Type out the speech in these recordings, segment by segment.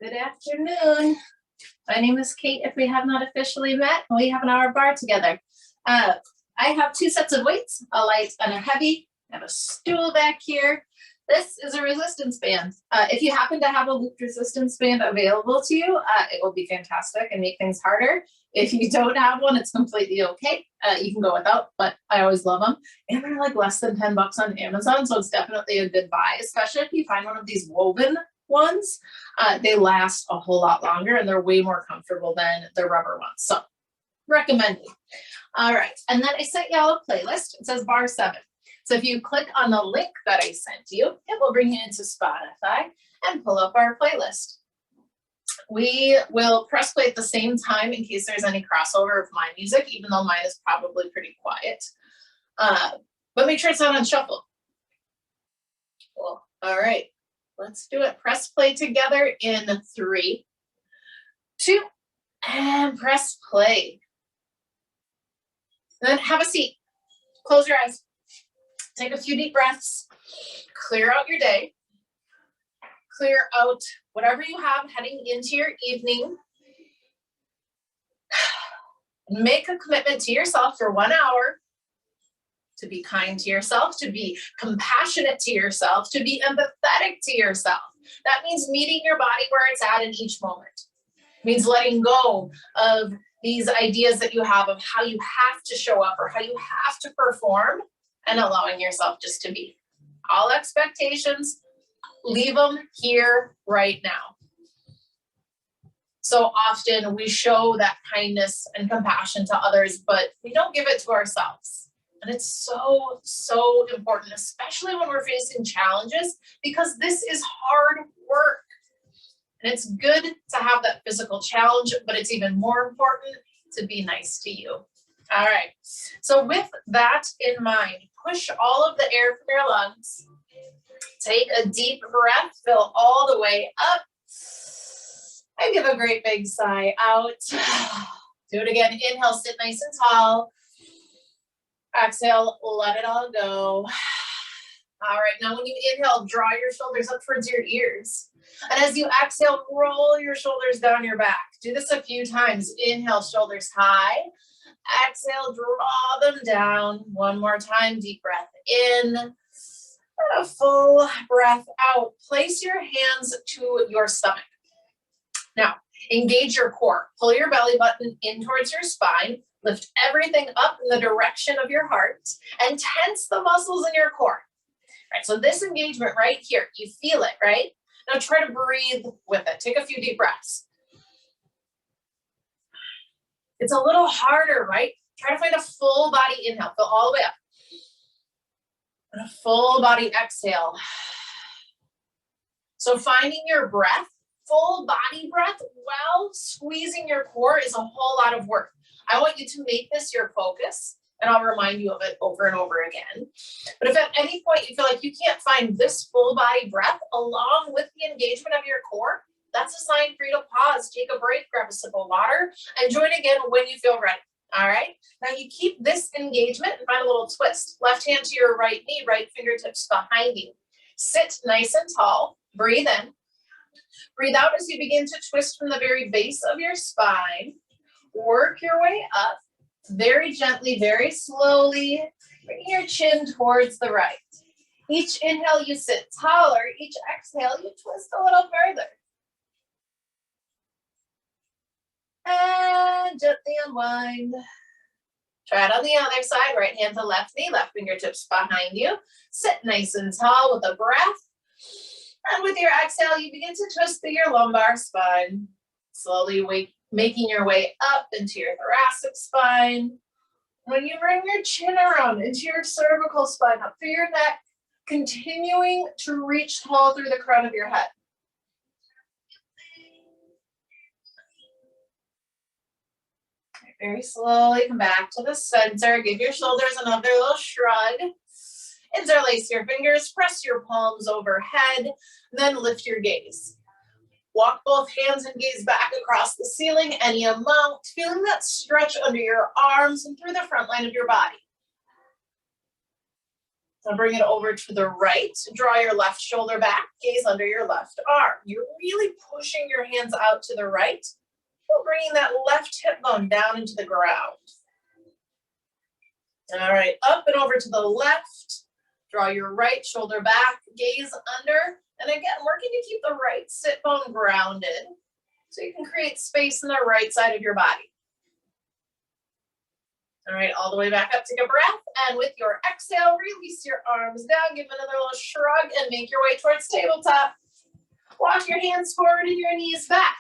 Good afternoon. My name is Kate. If we have not officially met, we have an hour bar together. I have two sets of weights, a light and a heavy. I have a stool back here. This is a resistance band. If you happen to have a looped resistance band available to you, it will be fantastic and make things harder. If you don't have one, it's completely okay. You can go without, but I always love them. And they're like less than 10 bucks on Amazon, so it's definitely a good buy, especially if you find one of these woven ones. They last a whole lot longer and they're way more comfortable than the rubber ones. So recommended. All right, and then I sent y'all a playlist. It says Barre 7. So if you click on the link that I sent you, it will bring you into Spotify and pull up our playlist. We will press play at the same time in case there's any crossover of my music, even though mine is probably pretty quiet. But make sure it's not on shuffle. Cool. All right, let's do it. Press play together in 3, 2, and press play. Then have a seat. Close your eyes. Take a few deep breaths. Clear out your day. Clear out whatever you have heading into your evening. Make a commitment to yourself for 1 hour to be kind to yourself, to be compassionate to yourself, to be empathetic to yourself. That means meeting your body where it's at in each moment. It means letting go of these ideas that you have of how you have to show up or how you have to perform, and allowing yourself just to be. All expectations, leave them here right now. So often we show that kindness and compassion to others, but we don't give it to ourselves. And it's so, so important, especially when we're facing challenges, because this is hard work. And it's good to have that physical challenge, but it's even more important to be nice to you. All right, so with that in mind, push all of the air from your lungs. Take a deep breath, fill all the way up, and give a great big sigh out. Do it again. Inhale, sit nice and tall. Exhale, let it all go. All right, now when you inhale, draw your shoulders up towards your ears. And as you exhale, roll your shoulders down your back. Do this a few times. Inhale, shoulders high. Exhale, draw them down. One more time, deep breath in. And a full breath out. Place your hands to your stomach. Now, engage your core. Pull your belly button in towards your spine. Lift everything up in the direction of your heart and tense the muscles in your core. All right, so this engagement right here, you feel it, right? Now try to breathe with it. Take a few deep breaths. It's a little harder, right? Try to find a full body inhale. Fill all the way up. And a full body exhale. So finding your breath, full body breath while squeezing your core is a whole lot of work. I want you to make this your focus, and I'll remind you of it over and over again. But if at any point you feel like you can't find this full body breath along with the engagement of your core, that's a sign for you to pause, take a break, grab a sip of water, and join again when you feel ready. All right? Now you keep this engagement and find a little twist. Left hand to your right knee, right fingertips behind you. Sit nice and tall. Breathe in. Breathe out as you begin to twist from the very base of your spine. Work your way up. Very gently, very slowly. Bring your chin towards the right. Each inhale, you sit taller. Each exhale, you twist a little further. And gently unwind. Try it on the other side. Right hand to left knee, left fingertips behind you. Sit nice and tall with a breath. And with your exhale, you begin to twist through your lumbar spine. Slowly making your way up into your thoracic spine. When you bring your chin around into your cervical spine, up through your neck, continuing to reach tall through the crown of your head. Very slowly come back to the center. Give your shoulders another little shrug. Interlace your fingers, press your palms overhead, then lift your gaze. Walk both hands and gaze back across the ceiling, any amount, feeling that stretch under your arms and through the front line of your body. Now bring it over to the right. Draw your left shoulder back, gaze under your left arm. You're really pushing your hands out to the right. We're bringing that left hip bone down into the ground. All right, up and over to the left. Draw your right shoulder back, gaze under. And again, working to keep the right sit bone grounded so you can create space in the right side of your body. All right, all the way back up, take a breath. And with your exhale, release your arms down, give another little shrug and make your way towards tabletop. Walk your hands forward and your knees back.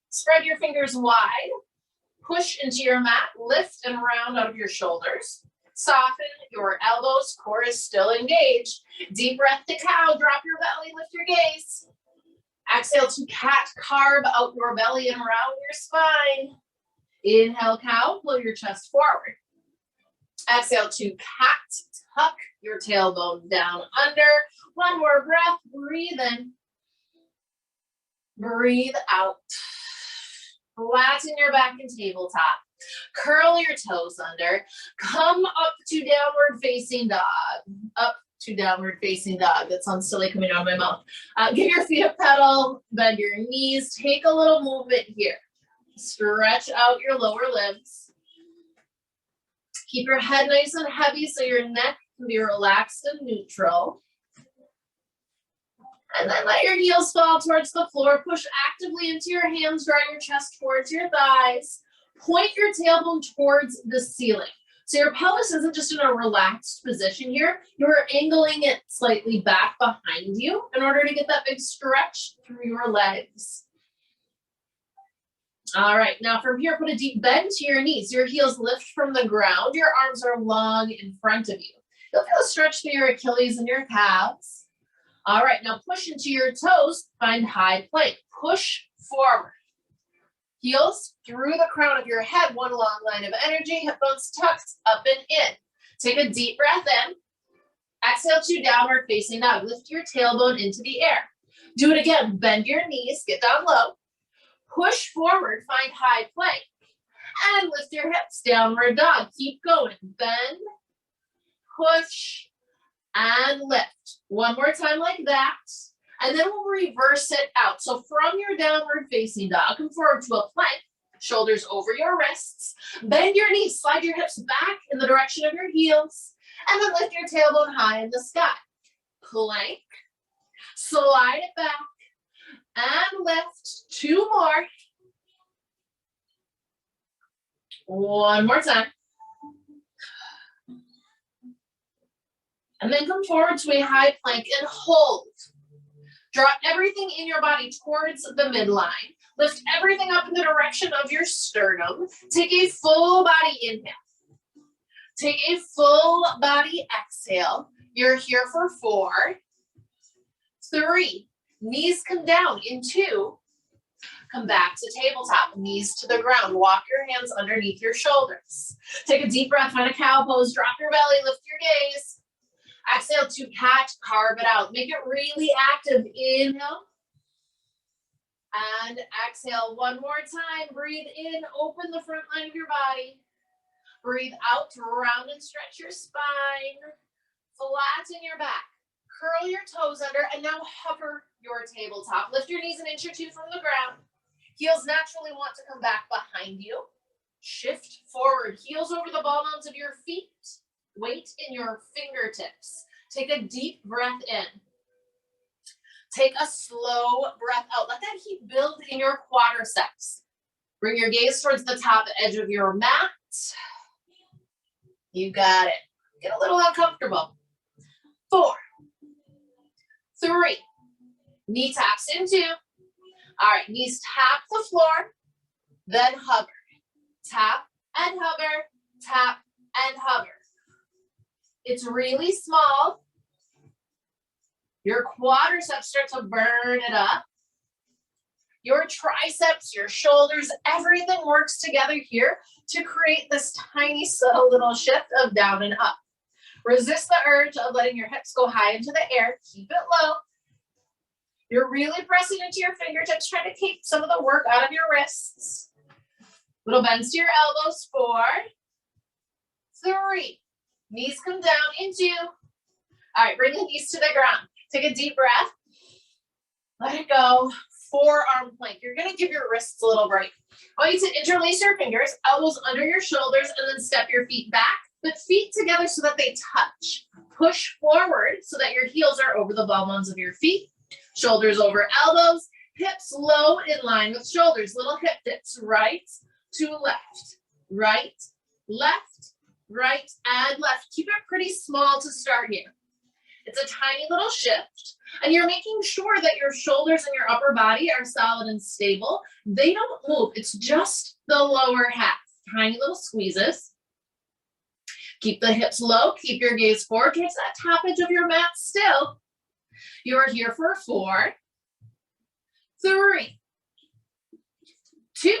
Spread your fingers wide. Push into your mat, lift and round out of your shoulders. Soften your elbows, core is still engaged. Deep breath to cow, drop your belly, lift your gaze. Exhale to cat, carve out your belly and round your spine. Inhale, cow, pull your chest forward. Exhale to cat, tuck your tailbone down under. One more breath, breathe in. Breathe out. Flatten your back in tabletop. Curl your toes under. Come up to downward facing dog. Up to downward facing dog. That sounds silly coming out of my mouth. Give your feet a pedal. Bend your knees. Take a little movement here. Stretch out your lower limbs. Keep your head nice and heavy so your neck can be relaxed and neutral. And then let your heels fall towards the floor. Push actively into your hands. Draw your chest towards your thighs. Point your tailbone towards the ceiling. So your pelvis isn't just in a relaxed position here. You're angling it slightly back behind you in order to get that big stretch through your legs. All right, now from here, put a deep bend to your knees. Your heels lift from the ground. Your arms are long in front of you. You'll feel a stretch through your Achilles and your calves. All right, now push into your toes, find high plank. Push forward. Heels through the crown of your head, one long line of energy, hip bones tucked, up and in. Take a deep breath in. Exhale to downward facing dog. Lift your tailbone into the air. Do it again, bend your knees, get down low. Push forward, find high plank. And lift your hips, downward dog. Keep going, bend, push, and lift. One more time like that. And then we'll reverse it out. So from your downward facing dog, come forward to a plank, shoulders over your wrists, bend your knees, slide your hips back in the direction of your heels, and then lift your tailbone high in the sky. Plank, slide it back, and lift. Two more. One more time. And then come forward to a high plank and hold. Draw everything in your body towards the midline. Lift everything up in the direction of your sternum. Take a full body inhale. Take a full body exhale. You're here for 4, 3. Knees come down in 2. Come back to tabletop, knees to the ground. Walk your hands underneath your shoulders. Take a deep breath, find a cow pose. Drop your belly, lift your gaze. Exhale to cat, carve it out. Make it really active. Inhale. And exhale one more time. Breathe in, open the front line of your body. Breathe out to round and stretch your spine. Flatten your back. Curl your toes under and now hover your tabletop. Lift your knees an inch or 2 from the ground. Heels naturally want to come back behind you. Shift forward. Heels over the ball mounds of your feet. Weight in your fingertips. Take a deep breath in. Take a slow breath out. Let that heat build in your quadriceps. Bring your gaze towards the top edge of your mat. You got it. Get a little uncomfortable. 4, 3. Knee taps in 2. All right, knees tap the floor, then hover. Tap and hover, tap and hover. It's really small. Your quadriceps start to burn it up. Your triceps, your shoulders, everything works together here to create this tiny, subtle little shift of down and up. Resist the urge of letting your hips go high into the air. Keep it low. You're really pressing into your fingertips, trying to keep some of the work out of your wrists. Little bends to your elbows. 4, 3. Knees come down in 2. All right, bring the knees to the ground. Take a deep breath. Let it go. Forearm plank. You're gonna give your wrists a little break. I want you to interlace your fingers, elbows under your shoulders, and then step your feet back, but feet together so that they touch. Push forward so that your heels are over the ball bones of your feet. Shoulders over elbows, hips low in line with shoulders. Little hip dips, right to left, right, left, right, and left. Keep it pretty small to start here. It's a tiny little shift, and you're making sure that your shoulders and your upper body are solid and stable. They don't move. It's just the lower half. Tiny little squeezes. Keep the hips low. Keep your gaze forward towards that top edge of your mat still. You're here for 4, 3, 2.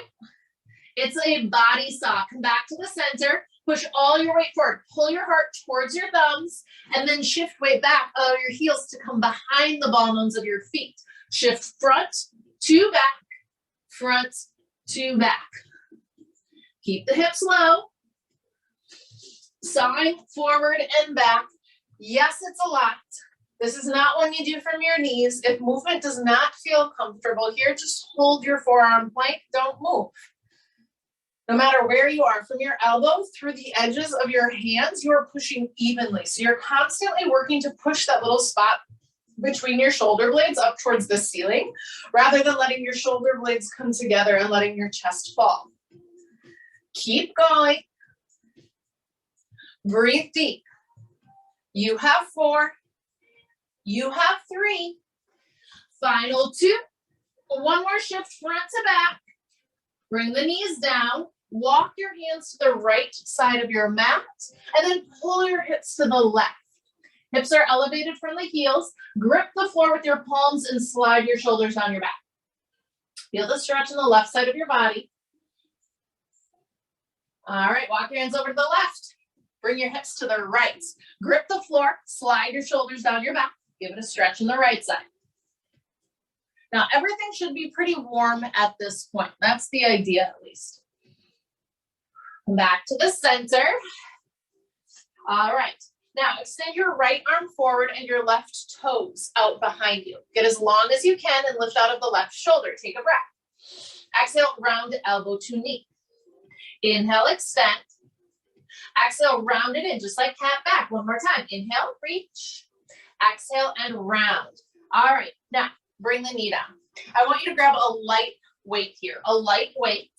It's a body saw. Come back to the center. Push all your weight forward. Pull your heart towards your thumbs and then shift weight back. Allow your heels to come behind the ball bones of your feet. Shift front to back, front to back. Keep the hips low. Sawing forward and back. Yes, it's a lot. This is not one you do from your knees. If movement does not feel comfortable here, just hold your forearm plank. Don't move. No matter where you are, from your elbow through the edges of your hands, you are pushing evenly. So you're constantly working to push that little spot between your shoulder blades up towards the ceiling, rather than letting your shoulder blades come together and letting your chest fall. Keep going. Breathe deep. You have 4. You have 3. Final 2. One more shift front to back. Bring the knees down. Walk your hands to the right side of your mat, and then pull your hips to the left. Hips are elevated from the heels. Grip the floor with your palms and slide your shoulders down your back. Feel the stretch on the left side of your body. All right, walk your hands over to the left. Bring your hips to the right. Grip the floor, slide your shoulders down your back. Give it a stretch on the right side. Now, everything should be pretty warm at this point. That's the idea, at least. Come back to the center. All right. Now, extend your right arm forward and your left toes out behind you. Get as long as you can and lift out of the left shoulder. Take a breath. Exhale, round elbow to knee. Inhale, extend. Exhale, round it in, just like cat back. One more time. Inhale, reach. Exhale, and round. All right. Now, bring the knee down. I want you to grab a light weight here, a light weight.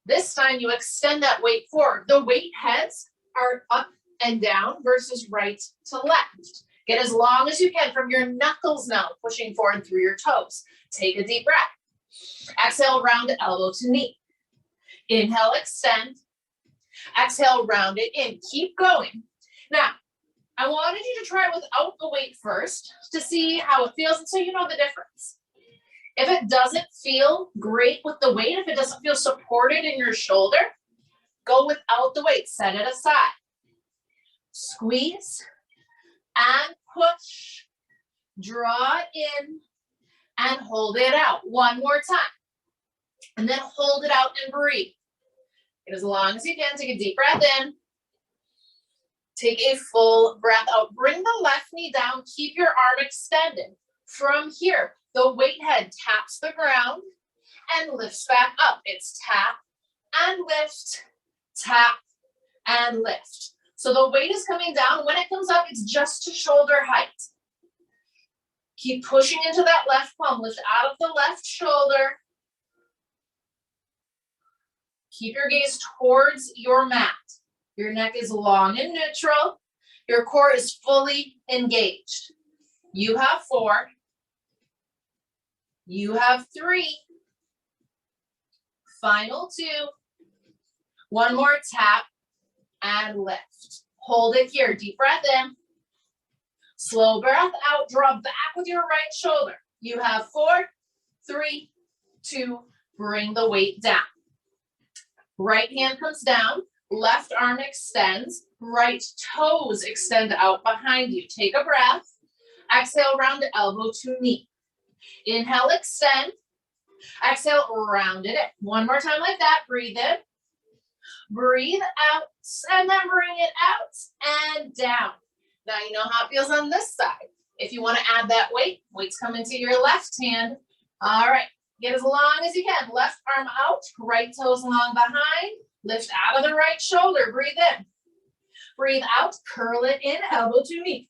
This time you extend that weight forward. The weight heads are up and down versus right to left. Get as long as you can from your knuckles now, pushing forward through your toes. Take a deep breath. Exhale, round elbow to knee. Inhale, extend. Exhale, round it in. Keep going. Now, I wanted you to try it without the weight first to see how it feels and so you know the difference. If it doesn't feel great with the weight, if it doesn't feel supported in your shoulder, go without the weight. Set it aside. Squeeze and push. Draw it in and hold it out. One more time. And then hold it out and breathe. Get as long as you can. Take a deep breath in. Take a full breath out. Bring the left knee down. Keep your arm extended. From here, the weight head taps the ground and lifts back up. It's tap and lift, tap and lift. So the weight is coming down. When it comes up, it's just to shoulder height. Keep pushing into that left palm. Lift out of the left shoulder. Keep your gaze towards your mat. Your neck is long and neutral. Your core is fully engaged. You have 4. You have 3. Final 2. One more tap and lift. Hold it here. Deep breath in. Slow breath out. Draw back with your right shoulder. You have 4, 3, 2. Bring the weight down. Right hand comes down. Left arm extends. Right toes extend out behind you. Take a breath. Exhale, round elbow to knee. Inhale, extend. Exhale, round it in. One more time like that. Breathe in. Breathe out. And then bring it out and down. Now you know how it feels on this side. If you want to add that weight, weights come into your left hand. All right, get as long as you can. Left arm out, right toes long behind. Lift out of the right shoulder, breathe in. Breathe out, curl it in, elbow to knee.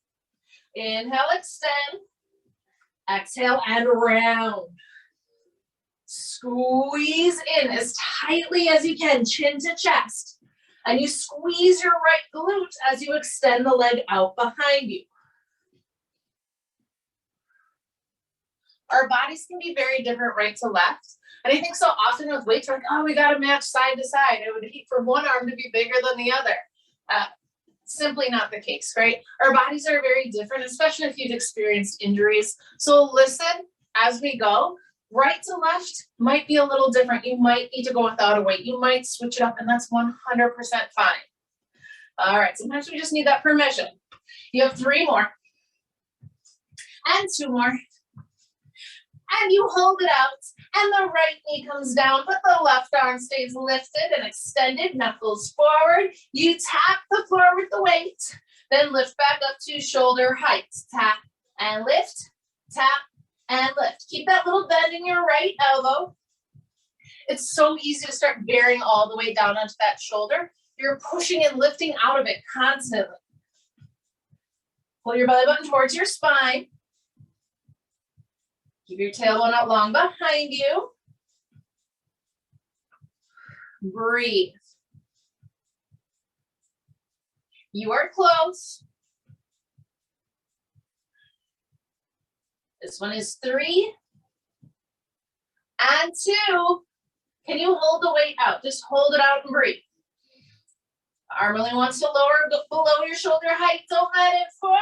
Inhale, extend. Exhale and round. Squeeze in as tightly as you can, chin to chest. And you squeeze your right glute as you extend the leg out behind you. Our bodies can be very different right to left. And I think so often with weights, we're like, oh, we got to match side to side. It would hate for one arm to be bigger than the other. Simply not the case, right? Our bodies are very different, especially if you've experienced injuries. So listen as we go. Right to left might be a little different. You might need to go without a weight. You might switch it up, and that's 100% fine. All right, sometimes we just need that permission. You have 3 more. And 2 more. And you hold it out, and the right knee comes down, but the left arm stays lifted and extended, knuckles forward. You tap the floor with the weight, then lift back up to shoulder height. Tap and lift, tap and lift. Keep that little bend in your right elbow. It's so easy to start bearing all the way down onto that shoulder. You're pushing and lifting out of it constantly. Pull your belly button towards your spine. Keep your tailbone out long behind you. Breathe. You are close. This one is 3 and 2. Can you hold the weight out? Just hold it out and breathe. Arm really wants to lower below your shoulder height. Don't let it. 4,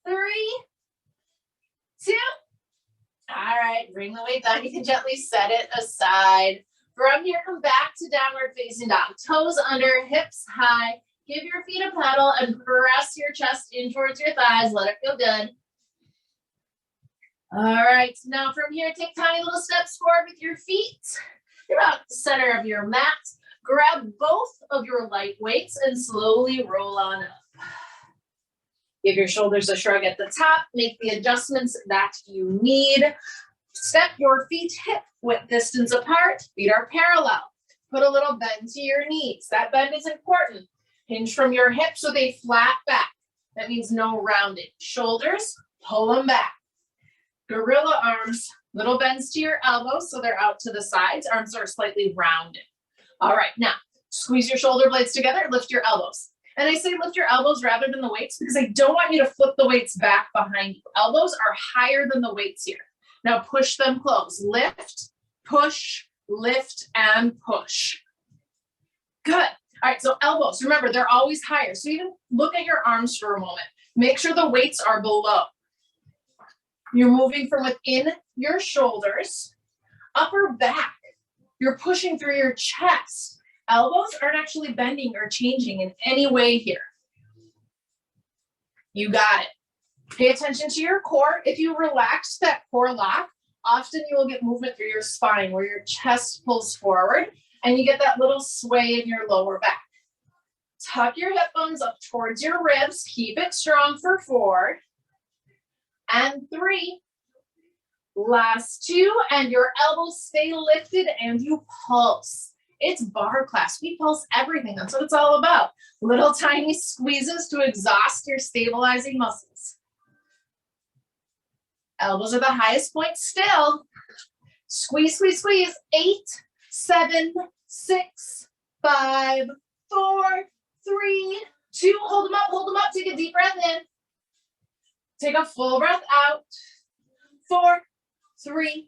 3, 2. All right, bring the weight down. You can gently set it aside. From here, come back to downward facing dog. Toes under, hips high. Give your feet a pedal and press your chest in towards your thighs. Let it feel good. All right, now from here, take tiny little steps forward with your feet. You're about the center of your mat. Grab both of your light weights and slowly roll on up. Give your shoulders a shrug at the top. Make the adjustments that you need. Step your feet hip width distance apart. Feet are parallel. Put a little bend to your knees. That bend is important. Hinge from your hips with a flat back. That means no rounding. Shoulders, pull them back. Gorilla arms, little bends to your elbows so they're out to the sides. Arms are slightly rounded. All right, now squeeze your shoulder blades together, lift your elbows. And I say lift your elbows rather than the weights because I don't want you to flip the weights back behind you. Elbows are higher than the weights here. Now push them close. Lift, push, lift, and push. Good. All right, so elbows, remember, they're always higher. So even look at your arms for a moment. Make sure the weights are below. You're moving from within your shoulders, upper back. You're pushing through your chest. Elbows aren't actually bending or changing in any way here. You got it. Pay attention to your core. If you relax that core lock, often you will get movement through your spine where your chest pulls forward and you get that little sway in your lower back. Tuck your hip bones up towards your ribs. Keep it strong for 4 and 3. Last 2, and your elbows stay lifted and you pulse. It's barre class. We pulse everything. That's what it's all about. Little tiny squeezes to exhaust your stabilizing muscles. Elbows are the highest point still. Squeeze, squeeze, squeeze. 8, 7, 6, 5, 4, 3, 2. Hold them up, hold them up. Take a deep breath in. Take a full breath out. 4, 3,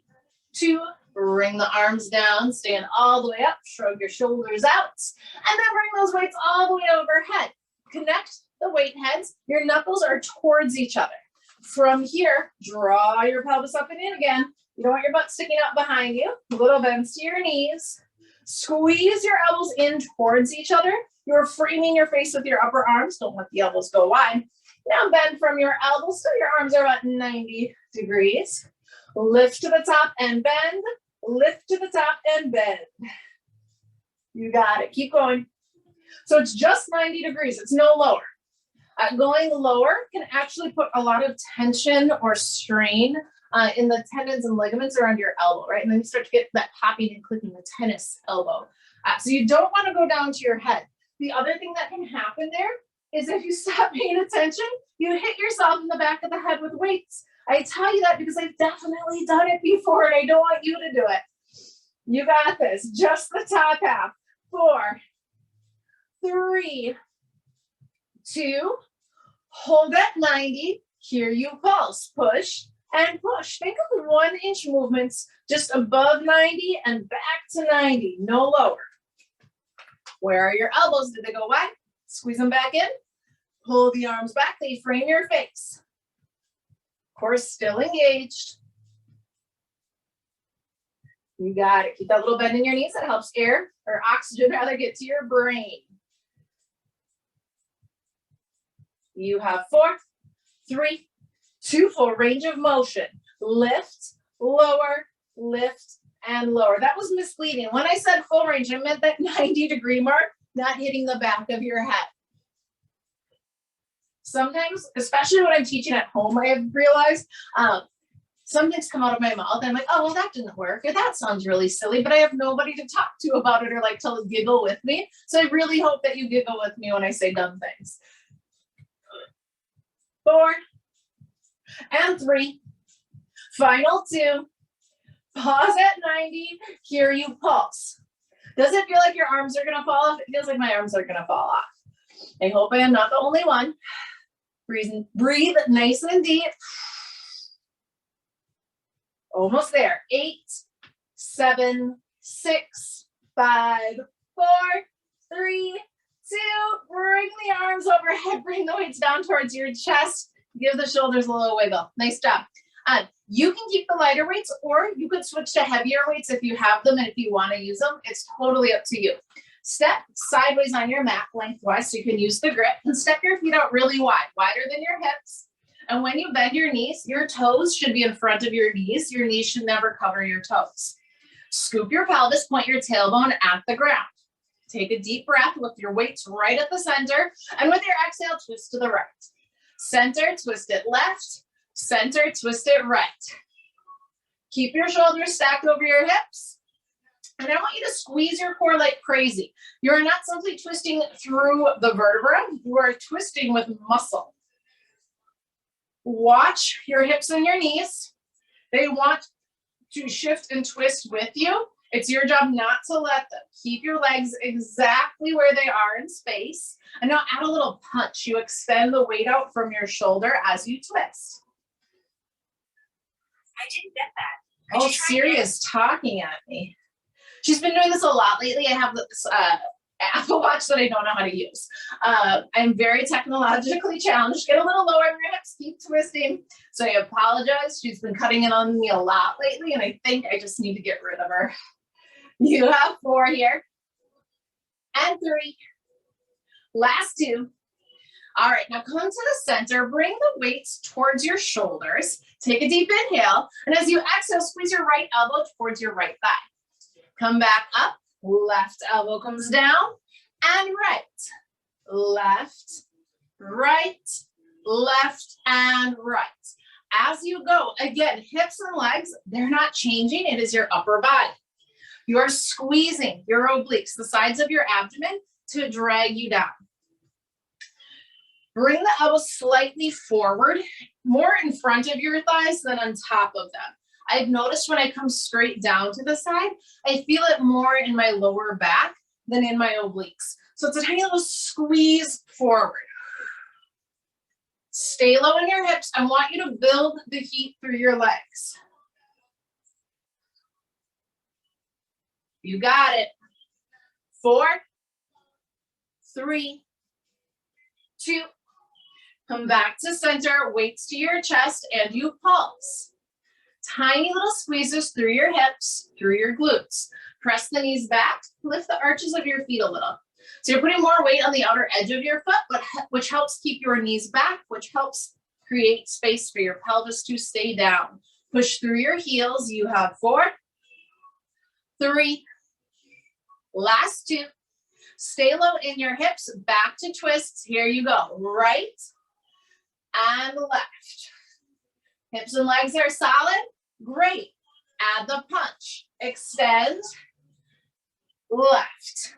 2. Bring the arms down, stand all the way up, shrug your shoulders out, and then bring those weights all the way overhead. Connect the weight heads. Your knuckles are towards each other. From here, draw your pelvis up and in again. You don't want your butt sticking out behind you. Little bends to your knees. Squeeze your elbows in towards each other. You're framing your face with your upper arms. Don't let the elbows go wide. Now bend from your elbows so your arms are about 90 degrees. Lift to the top and bend. Lift to the top and bend. You got it. Keep going. So it's just 90 degrees. It's no lower. Going lower can actually put a lot of tension or strain in the tendons and ligaments around your elbow, right? And then you start to get that popping and clicking, the tennis elbow. So you don't want to go down to your head. The other thing that can happen there is if you stop paying attention, you hit yourself in the back of the head with weights. I tell you that because I've definitely done it before and I don't want you to do it. You got this, just the top half. 4, 3, 2, hold at 90, here you pulse, push and push. Think of 1-inch movements just above 90 and back to 90, no lower. Where are your elbows? Did they go wide? Squeeze them back in, pull the arms back, they frame your face. Core still engaged. You got it. Keep that little bend in your knees. That helps air or oxygen rather get to your brain. You have 4, 3, 2, full range of motion. Lift, lower, lift, and lower. That was misleading. When I said full range, I meant that 90-degree mark, not hitting the back of your head. Sometimes, especially when I'm teaching at home, I have realized some things come out of my mouth. And I'm like, oh, well, that didn't work. Or that sounds really silly, but I have nobody to talk to about it or like to giggle with me. So I really hope that you giggle with me when I say dumb things. 4 and 3. Final 2. Pause at 90. Here you pulse. Does it feel like your arms are going to fall off? It feels like my arms are going to fall off. I hope I am not the only one. Breathe nice and deep. Almost there. 8, 7, 6, 5, 4, 3, 2. Bring the arms overhead. Bring the weights down towards your chest. Give the shoulders a little wiggle. Nice job. You can keep the lighter weights or you could switch to heavier weights if you have them and if you want to use them. It's totally up to you. Step sideways on your mat lengthwise so you can use the grip and step your feet out really wide, wider than your hips. And when you bend your knees, your toes should be in front of your knees. Your knees should never cover your toes. Scoop your pelvis, point your tailbone at the ground. Take a deep breath with your weights right at the center. And with your exhale, twist to the right. Center, twist it left. Center, twist it right. Keep your shoulders stacked over your hips. And I want you to squeeze your core like crazy. You're not simply twisting through the vertebra. You are twisting with muscle. Watch your hips and your knees. They want to shift and twist with you. It's your job not to let them. Keep your legs exactly where they are in space. And now add a little punch. You extend the weight out from your shoulder as you twist. I didn't get that. Oh, Siri is talking at me. She's been doing this a lot lately. I have this Apple Watch that I don't know how to use. I'm very technologically challenged. Get a little lower in your hips, keep twisting. So I apologize. She's been cutting in on me a lot lately, and I think I just need to get rid of her. You have 4 here. And 3. Last 2. All right, now come to the center. Bring the weights towards your shoulders. Take a deep inhale. And as you exhale, squeeze your right elbow towards your right thigh. Come back up. Left elbow comes down. And right. Left, right, left, and right. As you go, again, hips and legs, they're not changing. It is your upper body. You are squeezing your obliques, the sides of your abdomen, to drag you down. Bring the elbows slightly forward, more in front of your thighs than on top of them. I've noticed when I come straight down to the side, I feel it more in my lower back than in my obliques. So it's a tiny little squeeze forward. Stay low in your hips. I want you to build the heat through your legs. You got it. 4, 3, 2. Come back to center, weights to your chest, and you pulse. Tiny little squeezes through your hips, through your glutes. Press the knees back, lift the arches of your feet a little. So you're putting more weight on the outer edge of your foot, which helps keep your knees back, which helps create space for your pelvis to stay down. Push through your heels. You have 4, 3, last 2. Stay low in your hips, back to twists. Here you go. Right and left. Hips and legs are solid. Great. Add the punch. Extend. Left.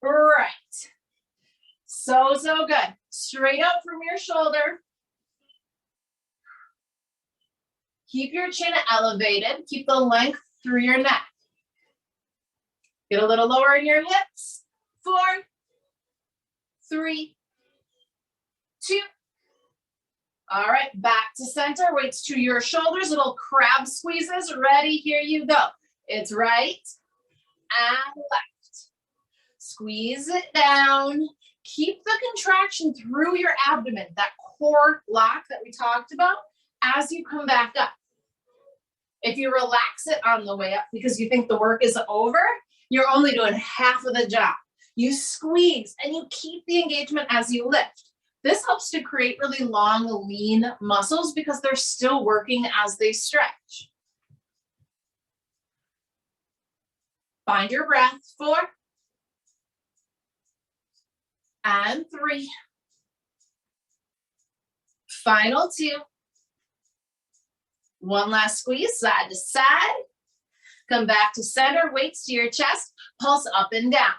Right. So good. Straight up from your shoulder. Keep your chin elevated. Keep the length through your neck. Get a little lower in your hips. 4, 3, 2. All right, back to center. Weights to your shoulders. Little crab squeezes. Ready? Here you go. It's right and left. Squeeze it down. Keep the contraction through your abdomen, that core lock that we talked about, as you come back up. If you relax it on the way up because you think the work is over, you're only doing half of the job. You squeeze and you keep the engagement as you lift. This helps to create really long, lean muscles because they're still working as they stretch. Find your breath. 4 and 3. Final 2. One last squeeze, side to side. Come back to center, weights to your chest, pulse up and down.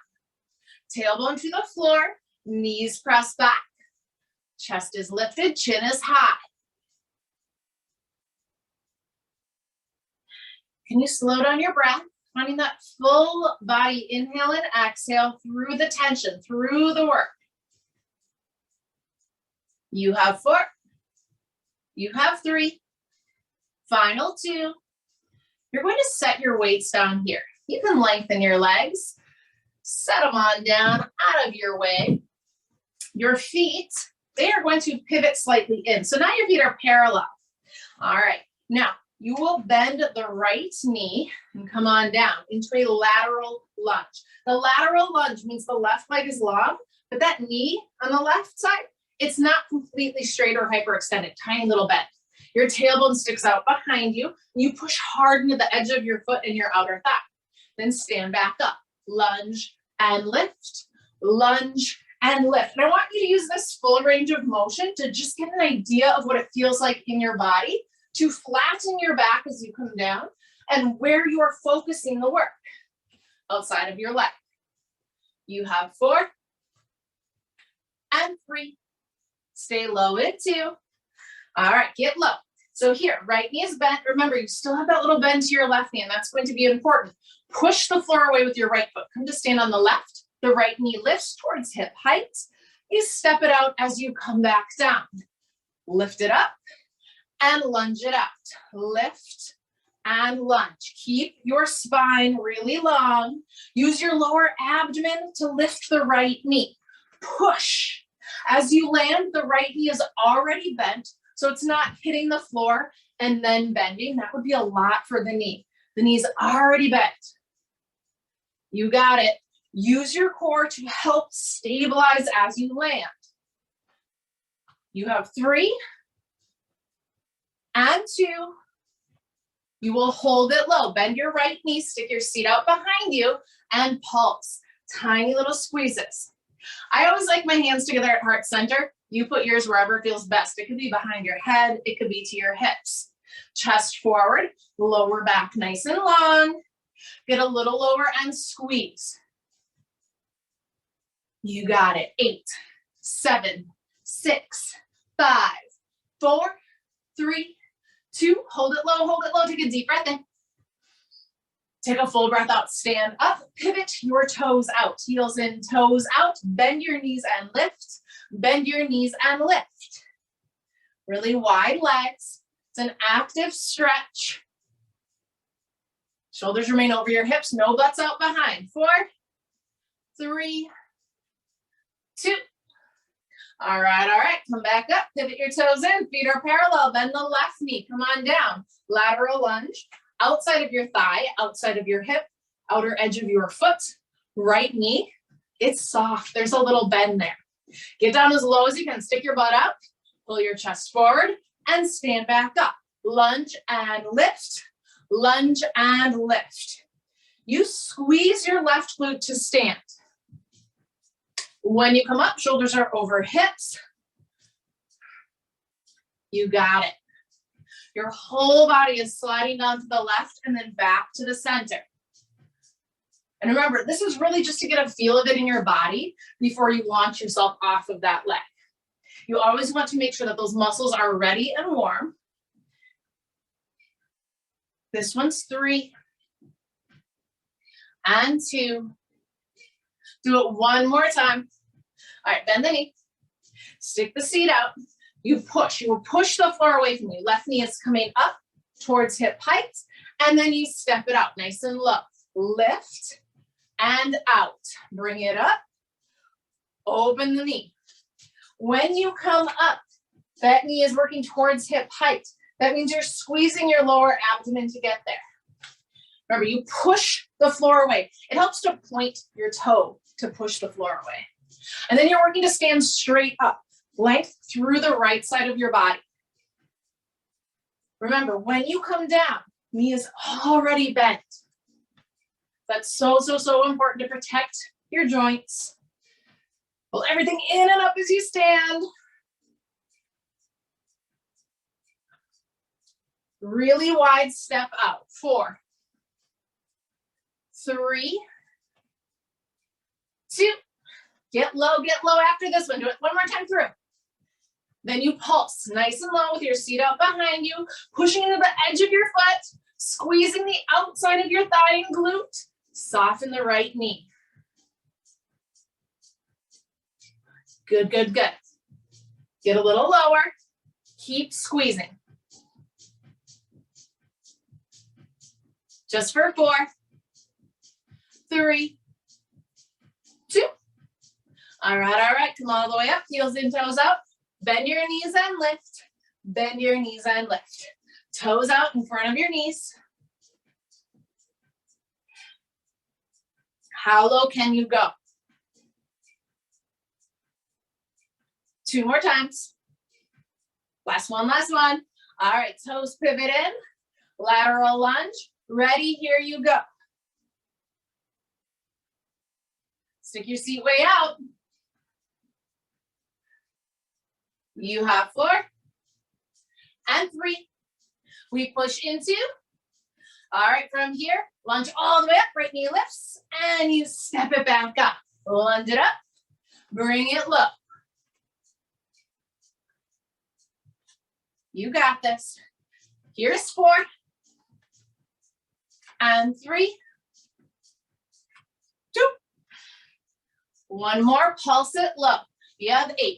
Tailbone to the floor, knees press back. Chest is lifted, chin is high. Can you slow down your breath? Finding that full body inhale and exhale through the tension, through the work. You have 4. You have 3. Final 2. You're going to set your weights down here. You can lengthen your legs. Set them on down, out of your way. Your feet, they are going to pivot slightly in. So now your feet are parallel. All right. Now, you will bend the right knee and come on down into a lateral lunge. The lateral lunge means the left leg is long, but that knee on the left side, it's not completely straight or hyperextended, tiny little bend. Your tailbone sticks out behind you. You push hard into the edge of your foot and your outer thigh. Then stand back up. Lunge and lift. Lunge and lift. And I want you to use this full range of motion to just get an idea of what it feels like in your body, to flatten your back as you come down, and where you are focusing the work outside of your leg. You have 4 and 3. Stay low in 2. All right, get low. So here, right knee is bent. Remember, you still have that little bend to your left knee, and that's going to be important. Push the floor away with your right foot. Come to stand on the left. The right knee lifts towards hip height. You step it out as you come back down. Lift it up and lunge it out. Lift and lunge. Keep your spine really long. Use your lower abdomen to lift the right knee. Push. As you land, the right knee is already bent, so it's not hitting the floor and then bending. That would be a lot for the knee. The knee's already bent. You got it. Use your core to help stabilize as you land. You have 3 and 2. You will hold it low. Bend your right knee, stick your seat out behind you, and pulse. Tiny little squeezes. I always like my hands together at heart center. You put yours wherever feels best. It could be behind your head. It could be to your hips. Chest forward, lower back nice and long. Get a little lower and squeeze. You got it. 8, 7, 6, 5, 4, 3, 2. Hold it low, hold it low. Take a deep breath in. Take a full breath out. Stand up. Pivot your toes out. Heels in, toes out. Bend your knees and lift. Bend your knees and lift. Really wide legs. It's an active stretch. Shoulders remain over your hips. No butts out behind. 4, 3, 2. All right. Come back up. Pivot your toes in. Feet are parallel. Bend the left knee. Come on down. Lateral lunge. Outside of your thigh, outside of your hip, outer edge of your foot. Right knee. It's soft. There's a little bend there. Get down as low as you can. Stick your butt up. Pull your chest forward and stand back up. Lunge and lift. Lunge and lift. You squeeze your left glute to stand. When you come up, shoulders are over hips. You got it. Your whole body is sliding down to the left and then back to the center. And remember, this is really just to get a feel of it in your body before you launch yourself off of that leg. You always want to make sure that those muscles are ready and warm. This one's 3 and 2. Do it one more time. All right, bend the knee. Stick the seat out. You will push the floor away from you. Left knee is coming up towards hip height, and then you step it out nice and low. Lift and out. Bring it up. Open the knee. When you come up, that knee is working towards hip height. That means you're squeezing your lower abdomen to get there. Remember, you push the floor away. It helps to point your toe to push the floor away. And then you're working to stand straight up, length through the right side of your body. Remember, when you come down, knee is already bent. That's so, so, so important to protect your joints. Pull everything in and up as you stand. Really wide step out. 4, 3, 2. Get low after this one. Do it one more time through. Then you pulse nice and low with your seat out behind you, pushing into the edge of your foot, squeezing the outside of your thigh and glute. Soften the right knee. Good, good, good. Get a little lower. Keep squeezing. Just for 4, 3, 2. All right. Come all the way up, heels in, toes out. Bend your knees and lift. Bend your knees and lift. Toes out in front of your knees. How low can you go? 2 more times. Last one. All right, toes pivot in. Lateral lunge. Ready, here you go. Stick your seat way out. You have 4 and 3. We push into. All right, from here, lunge all the way up, right knee lifts, and you step it back up. Lunge it up, bring it low. You got this. Here's 4 and 3, 2. One more, pulse it low. You have 8,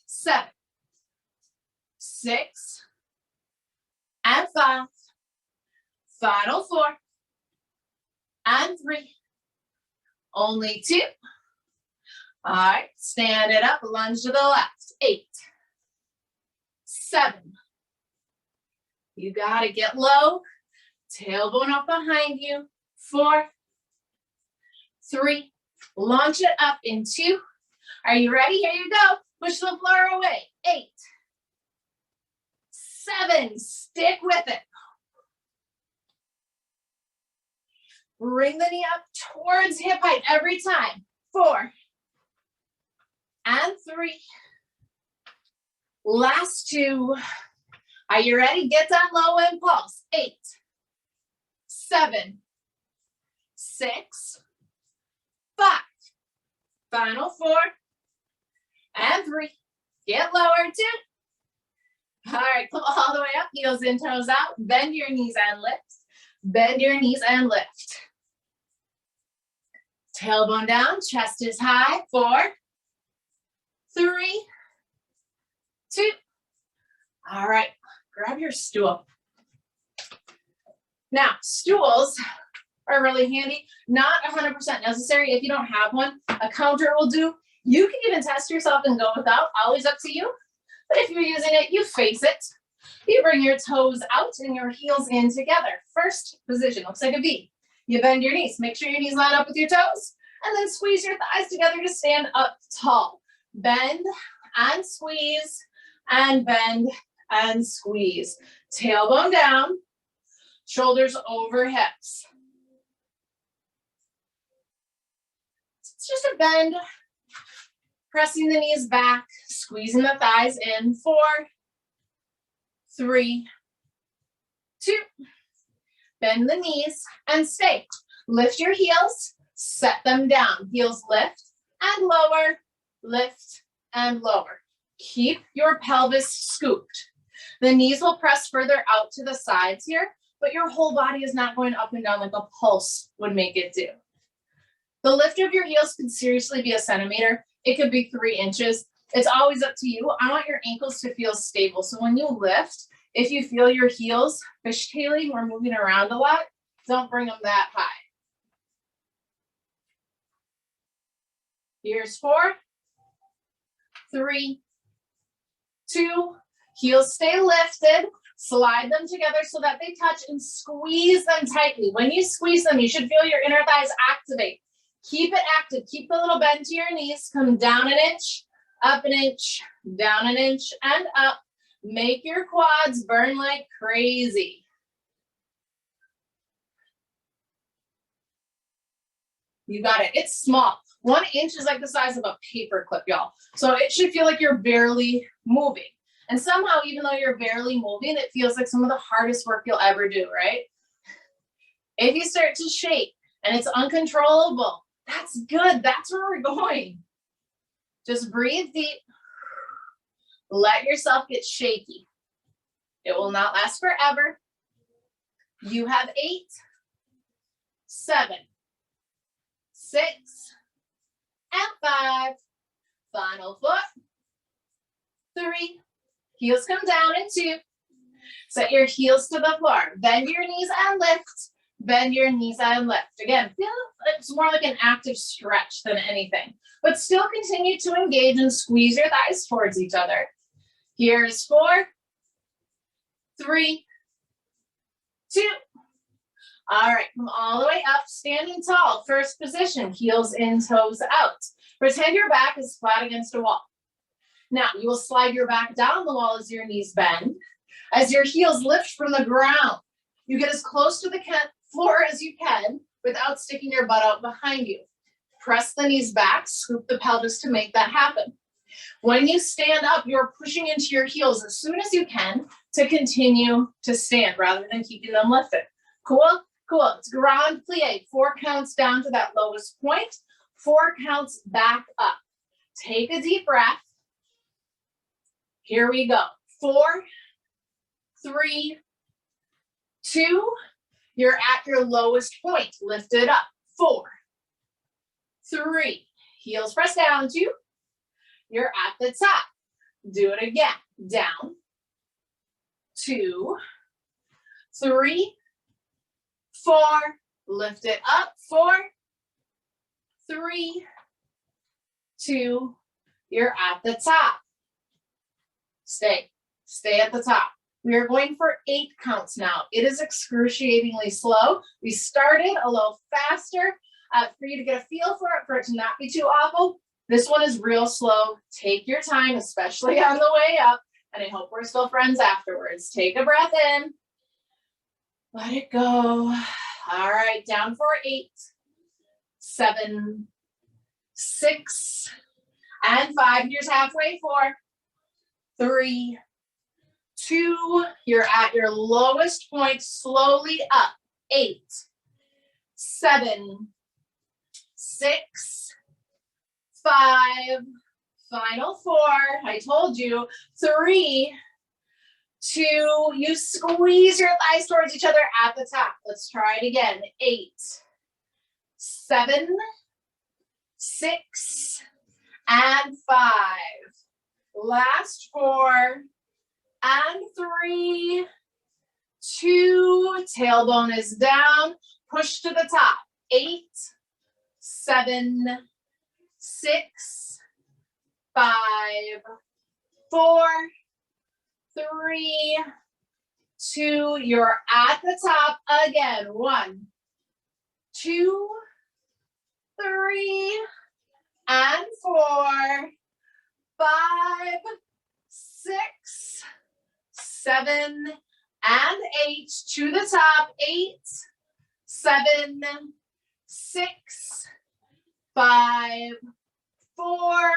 7, 6, and 5. Final 4 and 3. Only 2. All right, stand it up, lunge to the left. 8, 7. You gotta get low. Tailbone up behind you. 4, 3. Launch it up in 2. Are you ready? Here you go. Push the floor away. 8, 7. Stick with it. Bring the knee up towards hip height every time. 4 and 3. Last 2. Are you ready? Get down low and pulse. 8, 7, 6, 5. Final 4 and 3. Get lower. 2. All right, come all the way up. Heels in, toes out. Bend your knees and lift. Bend your knees and lift. Tailbone down, chest is high. 4, 3, 2. All right, grab your stool. Now, stools are really handy. Not 100% necessary. If you don't have one, a counter will do. You can even test yourself and go without. Always up to you. But if you're using it, you face it. You bring your toes out and your heels in together. First position, looks like a V. You bend your knees. Make sure your knees line up with your toes. And then squeeze your thighs together to stand up tall. Bend and squeeze, and bend and squeeze. Tailbone down, shoulders over hips. It's just a bend Pressing the knees back, squeezing the thighs in. 4, 3, 2. Bend the knees and stay. Lift your heels, set them down. Heels lift and lower, lift and lower. Keep your pelvis scooped. The knees will press further out to the sides here, but your whole body is not going up and down like a pulse would make it do. The lift of your heels could seriously be a centimeter. It could be 3 inches. It's always up to you. I want your ankles to feel stable. So when you lift, if you feel your heels fishtailing or moving around a lot, don't bring them that high. Here's 4, 3, 2, heels stay lifted. Slide them together so that they touch and squeeze them tightly. When you squeeze them, you should feel your inner thighs activate. Keep it active. Keep the little bend to your knees. Come down an inch, up an inch, down an inch, and up. Make your quads burn like crazy. You got it. It's small. 1 inch is like the size of a paper clip, y'all. So it should feel like you're barely moving. And somehow, even though you're barely moving, it feels like some of the hardest work you'll ever do, right? If you start to shake and it's uncontrollable, that's good. That's where we're going. Just breathe deep. Let yourself get shaky. It will not last forever. You have 8, 7, 6, and 5. Final foot. 3. Heels come down in 2. Set your heels to the floor. Bend your knees and lift. Bend your knees and lift. Again, feel it's more like an active stretch than anything. But still continue to engage and squeeze your thighs towards each other. Here's 4, 3, 2. All right, come all the way up, standing tall. First position, heels in, toes out. Pretend your back is flat against a wall. Now, you will slide your back down the wall as your knees bend. As your heels lift from the ground, you get as close to the floor as you can without sticking your butt out behind you. Press the knees back, scoop the pelvis to make that happen. When you stand up, you're pushing into your heels as soon as you can to continue to stand rather than keeping them lifted. Cool? Cool. It's grand plie. 4 counts down to that lowest point. 4 counts back up. Take a deep breath. Here we go. 4, 3, 2. You're at your lowest point. Lift it up. 4, 3. Heels press down. 2. You're at the top. Do it again. Down. 2, 3, 4. Lift it up. 4, 3, 2. You're at the top. Stay at the top. We are going for 8 counts now. It is excruciatingly slow. We started a little faster for you to get a feel for it to not be too awful. This one is real slow. Take your time, especially on the way up. And I hope we're still friends afterwards. Take a breath in. Let it go. All right, down for 8, 7, 6, and 5. Here's halfway. 4, 3, 2. You're at your lowest point. Slowly up. 8, 7, 6, 5. Final 4. I told you. 3, 2. You squeeze your thighs towards each other at the top. Let's try it again. 8, 7, 6, and 5. Last 4, and 3, 2. Tailbone is down. Push to the top. 8, 7, 6, 5, 4, 3, 2. You're at the top again. 1, 2, 3, and 4, 5, 6, 7, and 8. To the top. 8, 7, 6, 5, 4,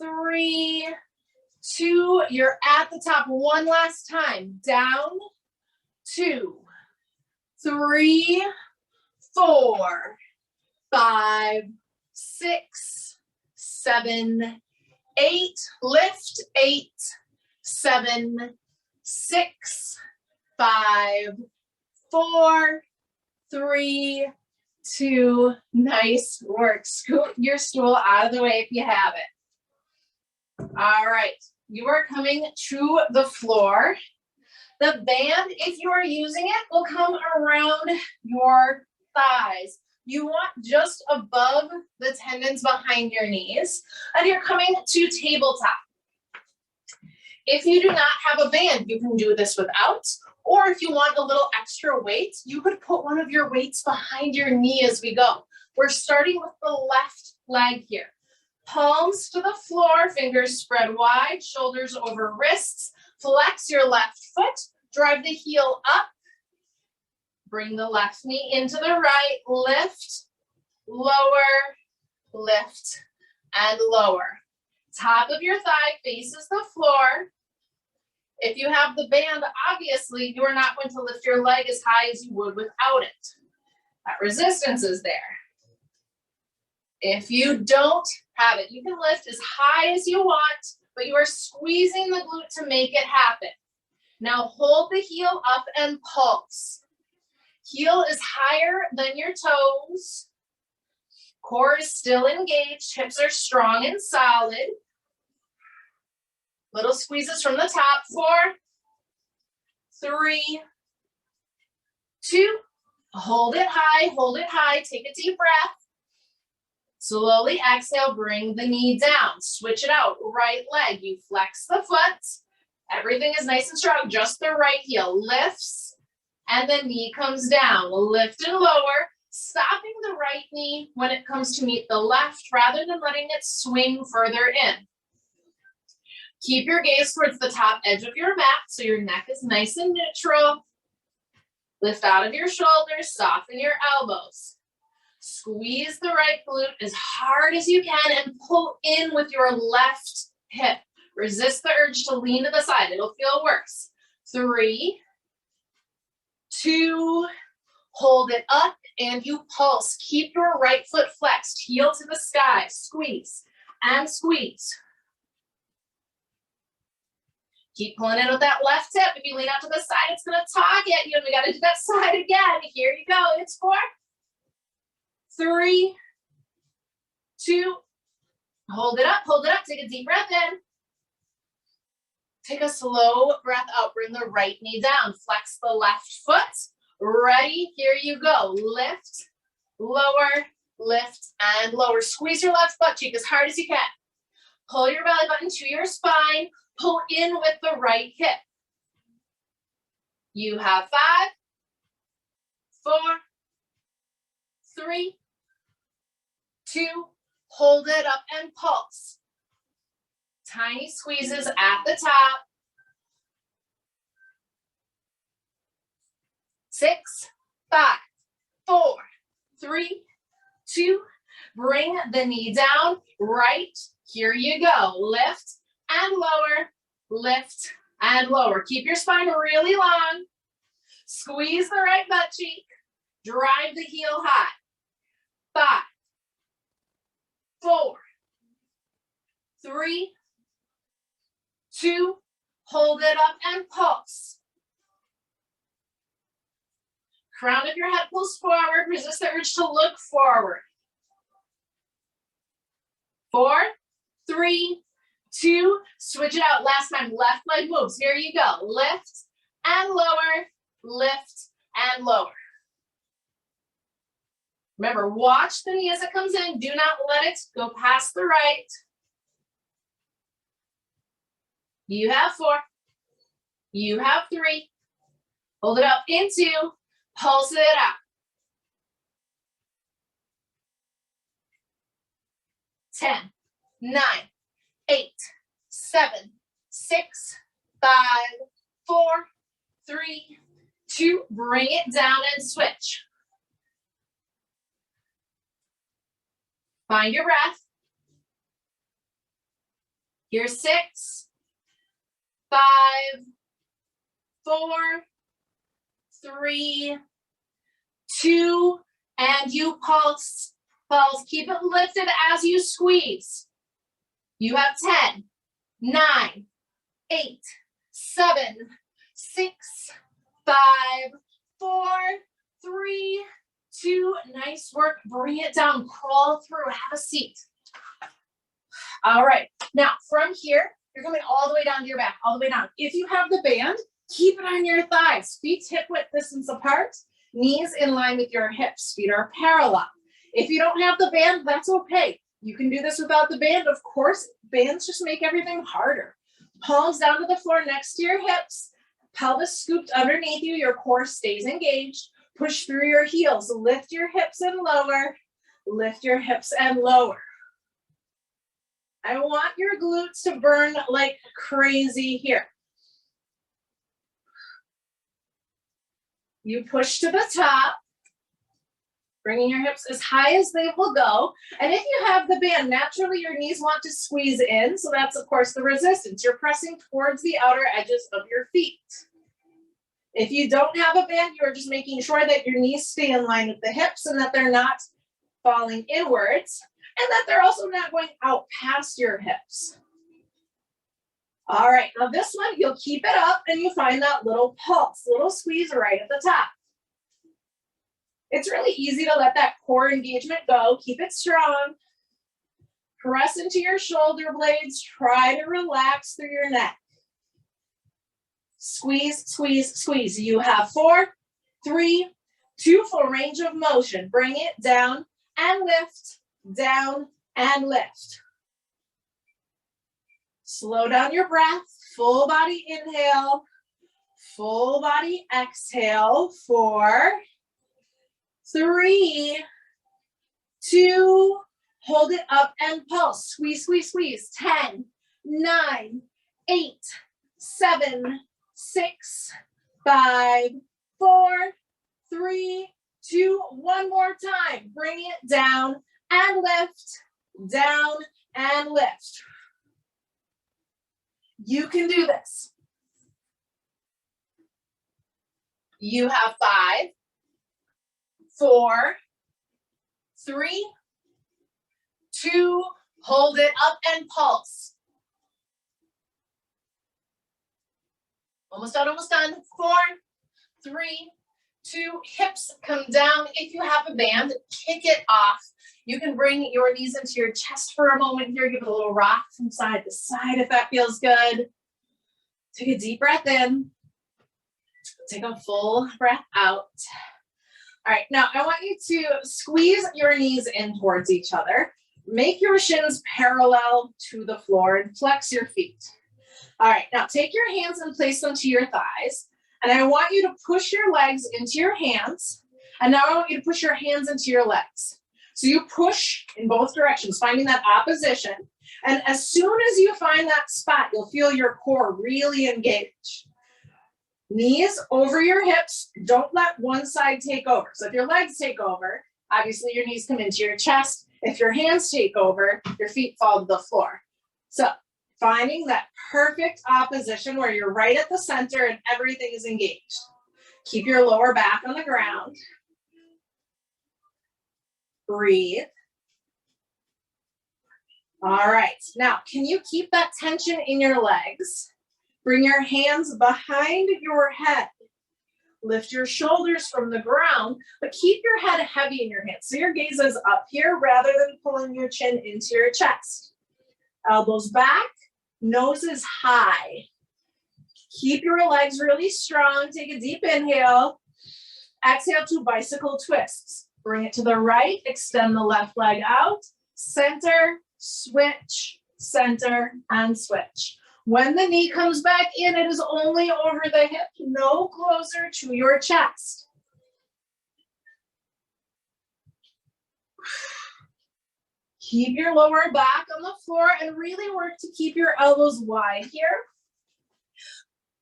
3, 2, you're at the top one last time. Down, 2, 3, 4, 5, 6, 7, 8. Lift, 8, 7, 6, 5, 4, 3, 2. Nice work. Scoot your stool out of the way if you have it. All right. You are coming to the floor. The band, if you are using it, will come around your thighs. You want just above the tendons behind your knees, and you're coming to tabletop. If you do not have a band, you can do this without, or if you want a little extra weight, you could put one of your weights behind your knee as we go. We're starting with the left leg here. Palms to the floor, fingers spread wide, shoulders over wrists. Flex your left foot, drive the heel up. Bring the left knee into the right, lift, lower, lift, and lower. Top of your thigh faces the floor. If you have the band, obviously, you are not going to lift your leg as high as you would without it. That resistance is there. If you don't have it, you can lift as high as you want, but you are squeezing the glute to make it happen. Now hold the heel up and pulse. Heel is higher than your toes. Core is still engaged. Hips are strong and solid. Little squeezes from the top. 4, 3, 2. Hold it high, hold it high. Take a deep breath. Slowly exhale, bring the knee down. Switch it out. Right leg, you flex the foot. Everything is nice and strong. Just the right heel lifts, and the knee comes down. Lift and lower. Stopping the right knee when it comes to meet the left rather than letting it swing further in. Keep your gaze towards the top edge of your mat so your neck is nice and neutral. Lift out of your shoulders, soften your elbows. Squeeze the right glute as hard as you can and pull in with your left hip. Resist the urge to lean to the side. It'll feel worse. 3, 2, hold it up and you pulse. Keep your right foot flexed, heel to the sky. Squeeze and squeeze. Keep pulling in with that left hip. If you lean out to the side, it's going to tug at you. And we got to do that side again. Here you go. It's 4, 3, 2, hold it up, hold it up. Take a deep breath in. Take a slow breath out. Bring the right knee down. Flex the left foot. Ready? Here you go. Lift, lower, lift, and lower. Squeeze your left butt cheek as hard as you can. Pull your belly button to your spine. Pull in with the right hip. You have 5, 4, 3, 2, hold it up and pulse. Tiny squeezes at the top. 6, 5, 4, 3, 2, bring the knee down. Right, here you go. Lift and lower, lift and lower. Keep your spine really long. Squeeze the right butt cheek. Drive the heel high. 5, 4, 3, 2, hold it up and pulse. Crown of your head pulls forward. Resist the urge to look forward. 4, 3, 2, switch it out. Last time, left leg moves. Here you go. Lift and lower, lift and lower. Remember, watch the knee as it comes in. Do not let it go past the right. You have 4. You have 3. Hold it up in 2. Pulse it out. 10, 9, 8, 7, 6, 5, 4, 3, 2. Bring it down and switch. Find your breath. Here's 6, 5, 4, 3, 2, and you pulse, pulse. Keep it lifted as you squeeze. You have 10, 9, 8, 7, 6, 5, 4, 3, 2. Nice work. Bring it down. Crawl through. Have a seat. All right. Now, from here, you're coming all the way down to your back, all the way down. If you have the band, keep it on your thighs. Feet hip width distance apart. Knees in line with your hips. Feet are parallel. If you don't have the band, that's okay. You can do this without the band. Of course, bands just make everything harder. Palms down to the floor next to your hips. Pelvis scooped underneath you. Your core stays engaged. Push through your heels. Lift your hips and lower. Lift your hips and lower. I want your glutes to burn like crazy here. You push to the top, bringing your hips as high as they will go. And if you have the band, naturally your knees want to squeeze in. So that's, of course, the resistance. You're pressing towards the outer edges of your feet. If you don't have a band, you're just making sure that your knees stay in line with the hips and that they're not falling inwards and that they're also not going out past your hips. All right, now this one, you'll keep it up and you find that little pulse, little squeeze right at the top. It's really easy to let that core engagement go. Keep it strong. Press into your shoulder blades. Try to relax through your neck. Squeeze, squeeze, squeeze. You have 4, 3, 2, full range of motion. Bring it down and lift, down and lift. Slow down your breath, full body inhale, full body exhale. 4, 3, 2, hold it up and pulse. Squeeze, squeeze, squeeze. 10, 9, 8, 7, 6, 5, 4, 3, 2, one more time. Bring it down and lift, down and lift. You can do this. You have 5, 4, 3, 2, hold it up and pulse. Almost done, almost done. 4, 3, 2, hips come down. If you have a band, kick it off. You can bring your knees into your chest for a moment here. Give it a little rock from side to side if that feels good. Take a deep breath in. Take a full breath out. All right, now I want you to squeeze your knees in towards each other. Make your shins parallel to the floor and flex your feet. All right, now take your hands and place them to your thighs. And I want you to push your legs into your hands. And now I want you to push your hands into your legs. So you push in both directions, finding that opposition. And as soon as you find that spot, you'll feel your core really engage. Knees over your hips. Don't let one side take over. So if your legs take over, obviously your knees come into your chest. If your hands take over, your feet fall to the floor. So finding that perfect opposition where you're right at the center and everything is engaged. Keep your lower back on the ground. Breathe. All right, now can you keep that tension in your legs? Bring your hands behind your head. Lift your shoulders from the ground, but keep your head heavy in your hands. So your gaze is up here rather than pulling your chin into your chest. Elbows back, nose is high. Keep your legs really strong. Take a deep inhale. Exhale to bicycle twists. Bring it to the right, extend the left leg out, center, switch, center, and switch. When the knee comes back in, it is only over the hip, no closer to your chest. Keep your lower back on the floor and really work to keep your elbows wide here.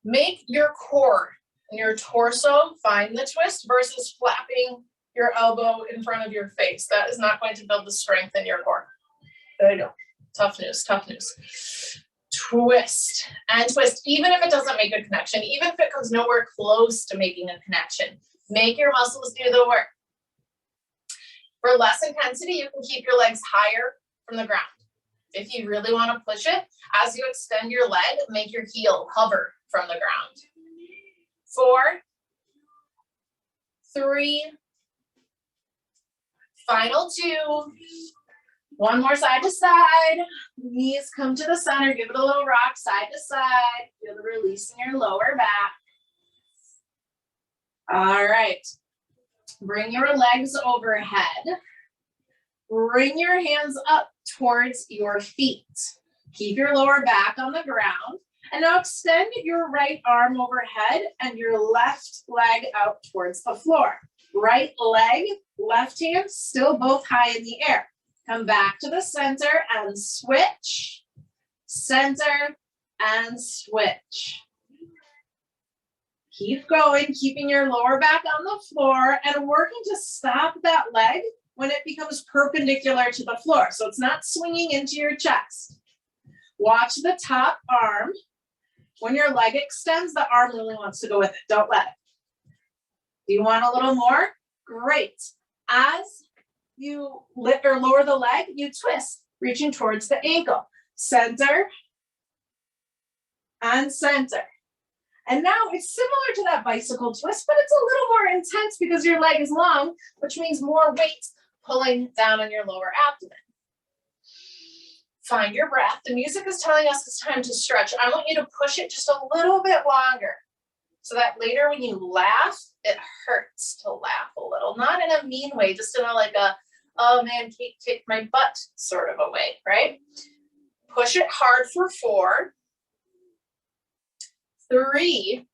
Make your core and your torso find the twist versus flapping your elbow in front of your face. That is not going to build the strength in your core. There you go. Tough news, tough news. Twist and twist, even if it doesn't make a connection, even if it comes nowhere close to making a connection. Make your muscles do the work. For less intensity, you can keep your legs higher from the ground. If you really want to push it, as you extend your leg, make your heel hover from the ground. 4, 3, final 2. One more side to side. Knees come to the center. Give it a little rock side to side. Feel the release in your lower back. All right. Bring your legs overhead. Bring your hands up towards your feet. Keep your lower back on the ground. And now extend your right arm overhead and your left leg out towards the floor. Right leg, left hand, still both high in the air. Come back to the center and switch, center and switch. Keep going, keeping your lower back on the floor and working to stop that leg when it becomes perpendicular to the floor. So it's not swinging into your chest. Watch the top arm. When your leg extends, the arm really wants to go with it. Don't let it. Do you want a little more? Great. As you lift or lower the leg, you twist, reaching towards the ankle. Center and center. And now it's similar to that bicycle twist, but it's a little more intense because your leg is long, which means more weight pulling down on your lower abdomen. Find your breath. The music is telling us it's time to stretch. I want you to push it just a little bit longer so that later when you laugh, it hurts to laugh a little. Not in a mean way, just in a like a, oh man, Kate kicked my butt sort of a way, right? Push it hard for 4, 3,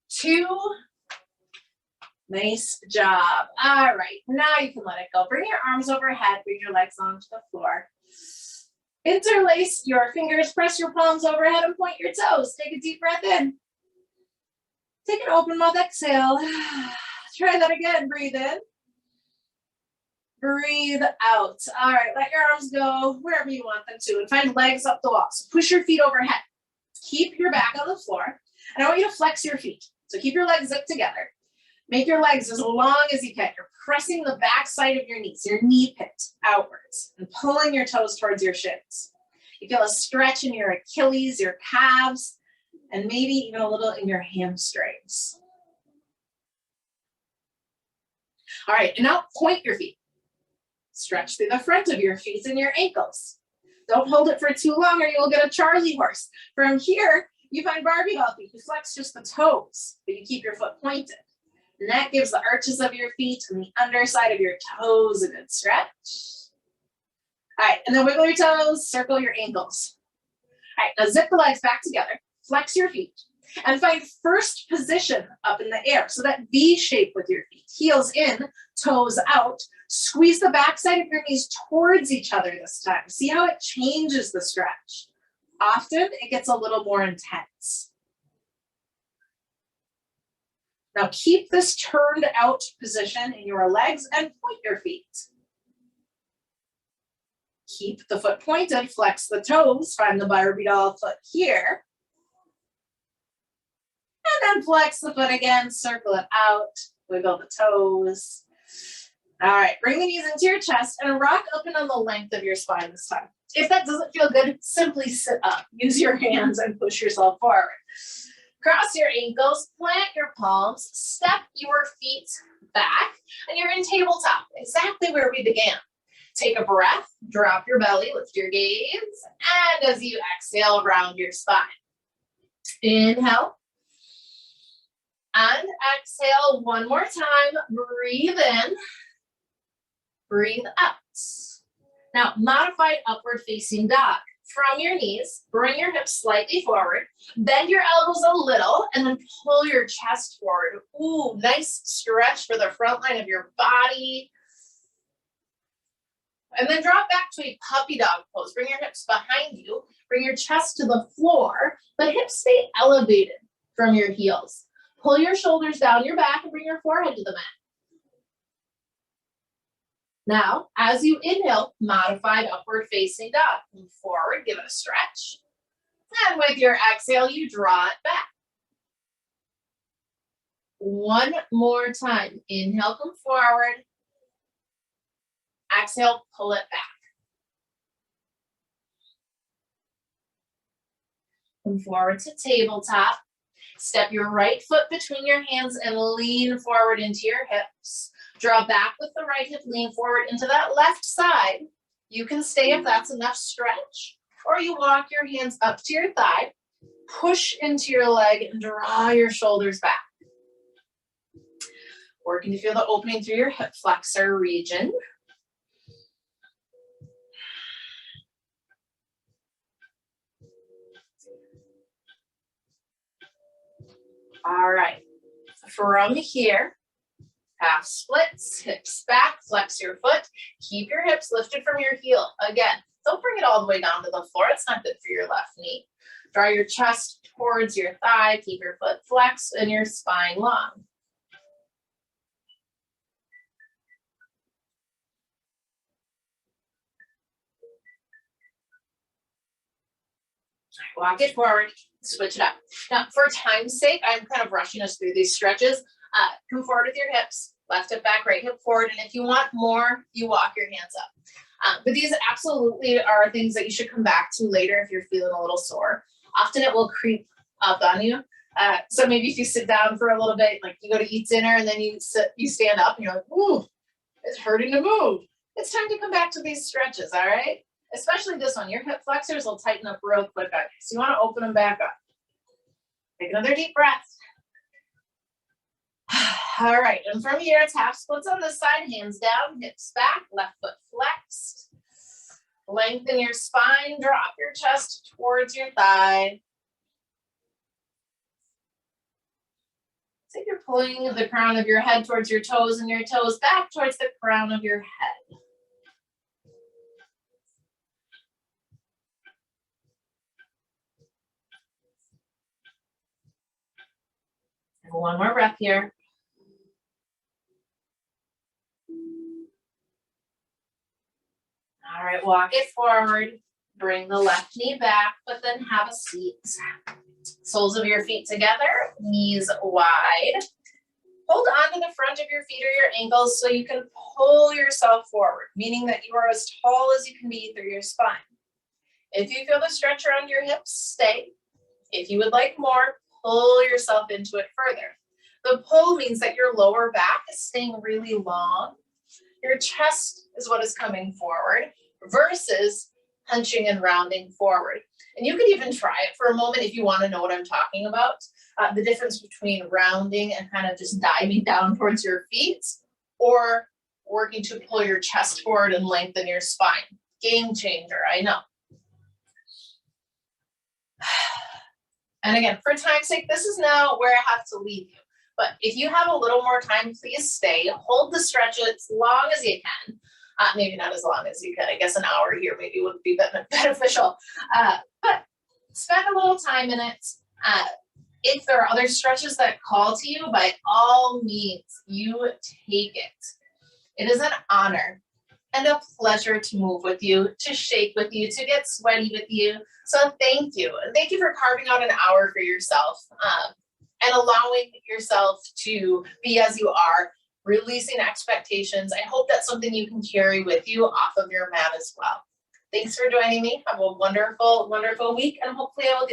2, nice job. All right, now you can let it go. Bring your arms overhead, bring your legs onto the floor. Interlace your fingers, press your palms overhead and point your toes. Take a deep breath in. Take an open mouth exhale. Try that again, breathe in. Breathe out. All right, let your arms go wherever you want them to and find legs up the wall. So push your feet overhead. Keep your back on the floor. And I want you to flex your feet. So keep your legs zipped together. Make your legs as long as you can. You're pressing the back side of your knees, your knee pit outwards and pulling your toes towards your shins. You feel a stretch in your Achilles, your calves, and maybe even a little in your hamstrings. All right, and now point your feet. Stretch through the front of your feet and your ankles. Don't hold it for too long or you'll get a Charlie horse. From here, you find Barbie doll feet. You flex just the toes, but you keep your foot pointed. And that gives the arches of your feet and the underside of your toes a good stretch. All right, and then wiggle your toes, circle your ankles. All right, now zip the legs back together, flex your feet, and find first position up in the air. So that V shape with your feet, heels in, toes out. Squeeze the backside of your knees towards each other this time. See how it changes the stretch. Often it gets a little more intense. Now keep this turned out position in your legs and point your feet. Keep the foot pointed, flex the toes, find the Barbie doll foot here. And then flex the foot again, circle it out, wiggle the toes. All right, bring the knees into your chest and rock up and on the length of your spine this time. If that doesn't feel good, simply sit up. Use your hands and push yourself forward. Cross your ankles, plant your palms, step your feet back, and you're in tabletop, exactly where we began. Take a breath, drop your belly, lift your gaze, and as you exhale, round your spine. Inhale. And exhale one more time. Breathe in. Breathe out. Now, modified upward facing dog. From your knees, bring your hips slightly forward, bend your elbows a little, and then pull your chest forward. Ooh, nice stretch for the front line of your body. And then drop back to a puppy dog pose. Bring your hips behind you, bring your chest to the floor, but hips stay elevated from your heels. Pull your shoulders down your back and bring your forehead to the mat. Now, as you inhale, modified upward facing dog. Move forward, give it a stretch. And with your exhale, you draw it back. One more time. Inhale, come forward. Exhale, pull it back. Come forward to tabletop. Step your right foot between your hands and lean forward into your hips. Draw back with the right hip, lean forward into that left side. You can stay if that's enough stretch, or you walk your hands up to your thigh, push into your leg and draw your shoulders back. Working to feel the opening through your hip flexor region. All right, from here, half splits, hips back, flex your foot, keep your hips lifted from your heel. Again, don't bring it all the way down to the floor. It's not good for your left knee. Draw your chest towards your thigh, keep your foot flexed and your spine long. Walk it forward, switch it up. Now, for time's sake, I'm kind of rushing us through these stretches. Come forward with your hips, left hip back, right hip forward. And if you want more, you walk your hands up. But these absolutely are things that you should come back to later if you're feeling a little sore. Often it will creep up on you. So maybe if you sit down for a little bit, like you go to eat dinner and then you stand up and you're like, ooh, it's hurting to move. It's time to come back to these stretches, all right? Especially this one, your hip flexors will tighten up real quick on you. So you want to open them back up. Take another deep breath. All right, and from here, it's half splits on this side, hands down, hips back, left foot flexed. Lengthen your spine, drop your chest towards your thigh. So you're pulling the crown of your head towards your toes and your toes back towards the crown of your head. And one more breath here. All right, walk it forward. Bring the left knee back, but then have a seat. Soles of your feet together, knees wide. Hold on to the front of your feet or your ankles so you can pull yourself forward, meaning that you are as tall as you can be through your spine. If you feel the stretch around your hips, stay. If you would like more, pull yourself into it further. The pull means that your lower back is staying really long. Your chest is what is coming forward versus hunching and rounding forward. And you can even try it for a moment if you want to know what I'm talking about. The difference between rounding and kind of just diving down towards your feet or working to pull your chest forward and lengthen your spine. Game changer, I know. And again, for time's sake, this is now where I have to leave you. But if you have a little more time, please stay. Hold the stretch as long as you can. Maybe not as long as you can. I guess an hour here maybe would be beneficial. But spend a little time in it. If there are other stretches that call to you, by all means, you take it. It is an honor and a pleasure to move with you, to shake with you, to get sweaty with you. So thank you. And thank you for carving out an hour for yourself and allowing yourself to be as you are, releasing expectations. I hope that's something you can carry with you off of your mat as well. Thanks for joining me. Have a wonderful, wonderful week, and hopefully I will get